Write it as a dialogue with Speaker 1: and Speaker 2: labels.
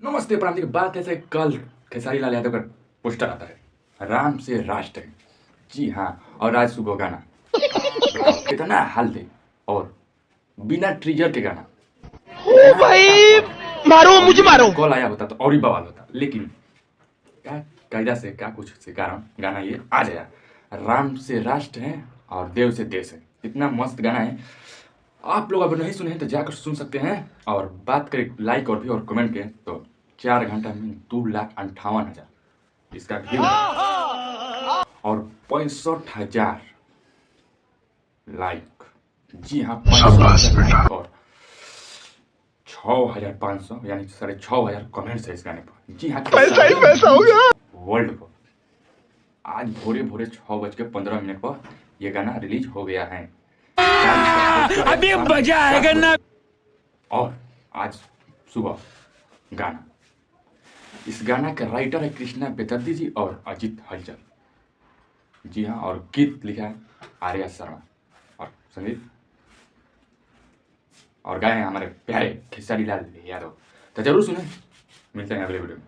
Speaker 1: नमस्ते प्रांतिक बात ऐसे कल खेसारी लाल यादव का पोस्टर आता है राम से राष्ट्र है। जी हाँ, और आज सुबह गाना कितना हल्दी और बिना ट्रिगर के गाना
Speaker 2: भाई मारो मुझे मारो।
Speaker 1: कॉल आया होता तो और ही बवाल होता, लेकिन क्या कायदा से क्या कुछ से कारण गाना ये आ जाया। राम से राष्ट्र है और देव से देश है। इतना मस्त गाना है, आप लोग अगर नहीं सुने हैं तो जाकर सुन सकते हैं। और बात करें लाइक और भी और कमेंट के तो 4 घंटा में 2,58,000 इसका व्यू और 65,000 लाइक। जी हाँ, 65,000 लाइक और 6,500 यानी 6,500 कमेंट्स है इस गाने पर। जी हाँ,
Speaker 2: पैसा ही पैसा हो गया।
Speaker 1: वर्ल्ड पर आज भोरे भोरे 6:15 पर यह गाना रिलीज हो गया है।
Speaker 2: अभी मजा आएगा ना।
Speaker 1: और आज सुबह गाना, इस गाना के राइटर है कृष्णा बेदर्दी जी और अजित हलचल। जी हाँ, और गीत लिखा है आर्या शर्मा और संगीत और गाए हैं हमारे प्यारे खेसारी लाल यादव। तो जरूर सुने, मिलते हैं अगले वीडियो में।